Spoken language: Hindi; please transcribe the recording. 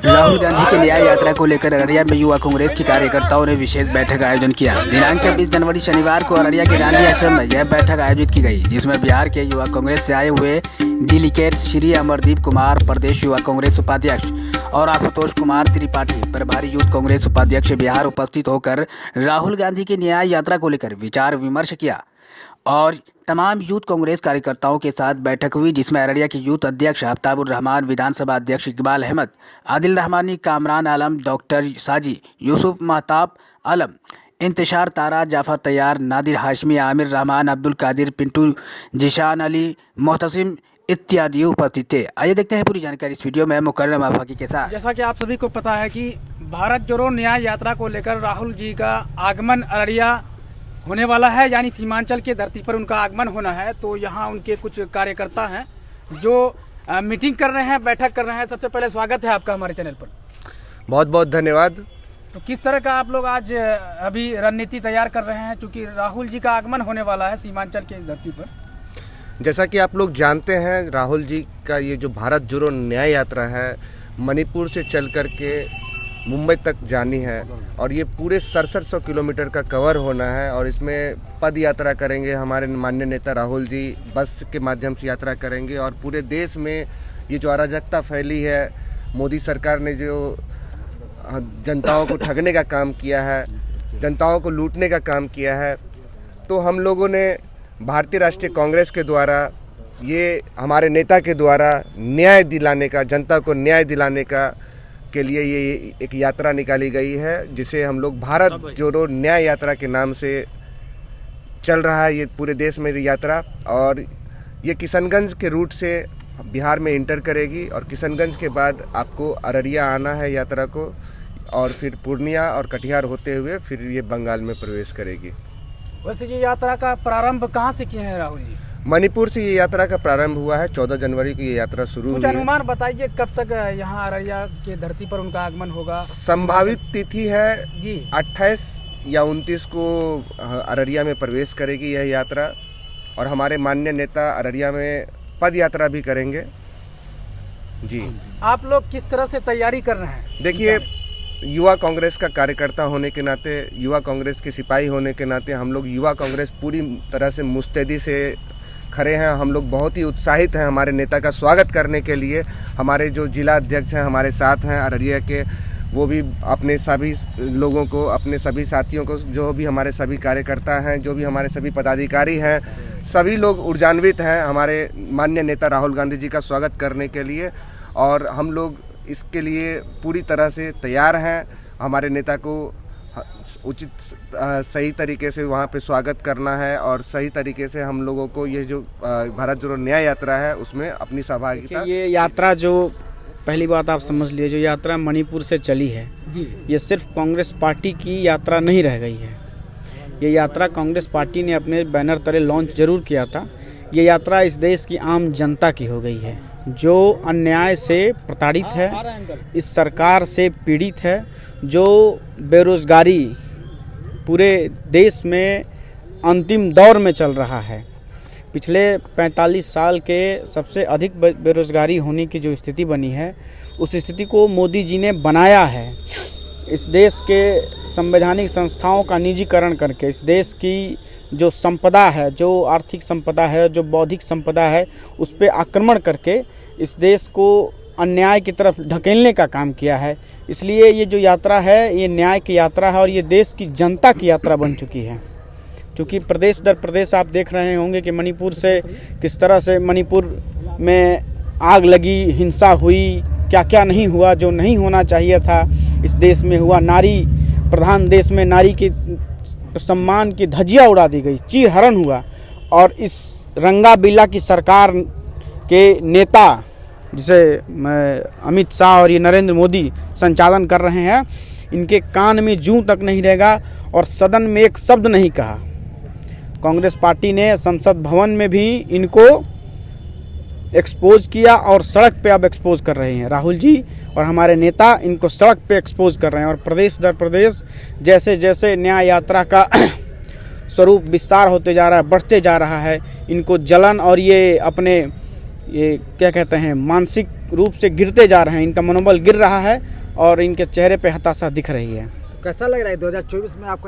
राहुल गांधी की न्याय यात्रा को लेकर अररिया में युवा कांग्रेस के कार्यकर्ताओं ने विशेष बैठक आयोजन किया। दिनांक 20 जनवरी शनिवार को अररिया के गांधी आश्रम में यह बैठक आयोजित की गई, जिसमें बिहार के युवा कांग्रेस से आए हुए डेलीगेट श्री अमरदीप कुमार, प्रदेश युवा कांग्रेस उपाध्यक्ष, और आशुतोष कुमार त्रिपाठी, प्रभारी यूथ कांग्रेस उपाध्यक्ष बिहार, उपस्थित होकर राहुल गांधी की न्याय यात्रा को लेकर विचार विमर्श किया। और तमाम यूथ कांग्रेस कार्यकर्ताओं के साथ बैठक हुई, जिसमें अररिया के यूथ अध्यक्ष आफ्ताबुर रहमान, विधानसभा अध्यक्ष इकबाल अहमद, आदिल रहमानी, कामरान आलम, डॉक्टर साजी, यूसुफ महताब आलम, इंतशार तारा, जाफर तैयार, नादिर हाशमी, आमिर रहमान, अब्दुल कादिर, पिंटू, जिशान अली, मोहतसिम इत्यादि उपस्थित थे। आइए देखते हैं पूरी जानकारी इस वीडियो में मुकर्रम आफाकी के साथ। जैसा कि आप सभी को पता है कि भारत जोड़ो न्याय यात्रा को लेकर राहुल जी का आगमन अररिया होने वाला है, यानी सीमांचल के धरती पर उनका आगमन होना है। तो यहाँ उनके कुछ कार्यकर्ता हैं जो मीटिंग कर रहे हैं, बैठक कर रहे हैं। सबसे पहले स्वागत है आपका हमारे चैनल पर। बहुत बहुत धन्यवाद। तो किस तरह का आप लोग आज अभी रणनीति तैयार कर रहे हैं, क्योंकि राहुल जी का आगमन होने वाला है सीमांचल के धरती पर? जैसा कि आप लोग जानते हैं, राहुल जी का ये जो भारत जोड़ो न्याय यात्रा है, मणिपुर से चल कर के मुंबई तक जानी है, और ये पूरे 6700 किलोमीटर का कवर होना है। और इसमें पद यात्रा करेंगे हमारे माननीय नेता राहुल जी, बस के माध्यम से यात्रा करेंगे। और पूरे देश में ये जो अराजकता फैली है, मोदी सरकार ने जो जनताओं को ठगने का काम किया है, जनताओं को लूटने का काम किया है, तो हम लोगों ने भारतीय राष्ट्रीय कांग्रेस के द्वारा, ये हमारे नेता के द्वारा न्याय दिलाने का, जनता को न्याय दिलाने का के लिए ये एक यात्रा निकाली गई है, जिसे हम लोग भारत जोड़ो न्याय यात्रा के नाम से चल रहा है ये पूरे देश में यात्रा। और ये किशनगंज के रूट से बिहार में इंटर करेगी, और किशनगंज के बाद आपको अररिया आना है यात्रा को, और फिर पूर्णिया और कटिहार होते हुए फिर ये बंगाल में प्रवेश करेगी। वैसे ये यात्रा का प्रारंभ कहाँ से किए हैं राहुल जी? मणिपुर से ये यात्रा का प्रारंभ हुआ है। 14 जनवरी को ये यात्रा शुरू हुई है। अनुमान बताइए कब तक यहाँ अररिया के धरती पर उनका आगमन होगा? संभावित तिथि है जी 28 या 29 को अररिया में प्रवेश करेगी यह यात्रा, और हमारे माननीय नेता अररिया में पद यात्रा भी करेंगे। जी, आप लोग किस तरह से तैयारी कर रहे हैं? देखिए, युवा कांग्रेस का कार्यकर्ता होने के नाते, युवा कांग्रेस के सिपाही होने के नाते, हम लोग युवा कांग्रेस पूरी तरह से मुस्तैदी से खड़े हैं। हम लोग बहुत ही उत्साहित हैं हमारे नेता का स्वागत करने के लिए। हमारे जो जिला अध्यक्ष हैं हमारे साथ हैं अररिया के, वो भी अपने सभी लोगों को, अपने सभी साथियों को, जो भी हमारे सभी कार्यकर्ता हैं, जो भी हमारे सभी पदाधिकारी हैं, सभी लोग ऊर्जान्वित हैं हमारे माननीय नेता राहुल गांधी जी का स्वागत करने के लिए। और हम लोग इसके लिए पूरी तरह से तैयार हैं। हमारे नेता को उचित सही तरीके से वहाँ पे स्वागत करना है, और सही तरीके से हम लोगों को ये जो भारत जोड़ो न्याय यात्रा है उसमें अपनी सहभागिता। ये यात्रा, जो पहली बात आप समझ लिए, जो यात्रा मणिपुर से चली है, ये सिर्फ कांग्रेस पार्टी की यात्रा नहीं रह गई है। ये यात्रा कांग्रेस पार्टी ने अपने बैनर तले लॉन्च जरूर किया था। ये यात्रा इस देश की आम जनता की हो गई है, जो अन्याय से प्रताड़ित है, इस सरकार से पीड़ित है, जो बेरोजगारी पूरे देश में अंतिम दौर में चल रहा है। पिछले 45 साल के सबसे अधिक बेरोजगारी होने की जो स्थिति बनी है, उस स्थिति को मोदी जी ने बनाया है। इस देश के संवैधानिक संस्थाओं का निजीकरण करके, इस देश की जो संपदा है, जो आर्थिक संपदा है, जो बौद्धिक संपदा है, उस पर आक्रमण करके इस देश को अन्याय की तरफ ढकेलने का काम किया है। इसलिए ये जो यात्रा है, ये न्याय की यात्रा है, और ये देश की जनता की यात्रा बन चुकी है। क्योंकि प्रदेश दर प्रदेश आप देख रहे होंगे कि मणिपुर से किस तरह से मणिपुर में आग लगी, हिंसा हुई, क्या क्या नहीं हुआ, जो नहीं होना चाहिए था इस देश में हुआ। नारी प्रधान देश में नारी के सम्मान की धज्जियां उड़ा दी गई, चीरहरण हुआ। और इस रंगा बिल्ला की सरकार के नेता, जिसे अमित शाह और ये नरेंद्र मोदी संचालन कर रहे हैं, इनके कान में जूं तक नहीं रहेगा, और सदन में एक शब्द नहीं कहा। कांग्रेस पार्टी ने संसद भवन में भी इनको एक्सपोज किया, और सड़क पे अब एक्सपोज कर रहे हैं। राहुल जी और हमारे नेता इनको सड़क पे एक्सपोज कर रहे हैं। और प्रदेश दर प्रदेश जैसे जैसे न्याय यात्रा का स्वरूप विस्तार होते जा रहा है, बढ़ते जा रहा है, इनको जलन और ये अपने ये क्या कहते हैं, मानसिक रूप से गिरते जा रहे हैं, इनका मनोबल गिर रहा है। और इनके चेहरे पे हताशा दिख रही है। कैसा लग रहा है 2024 में आपका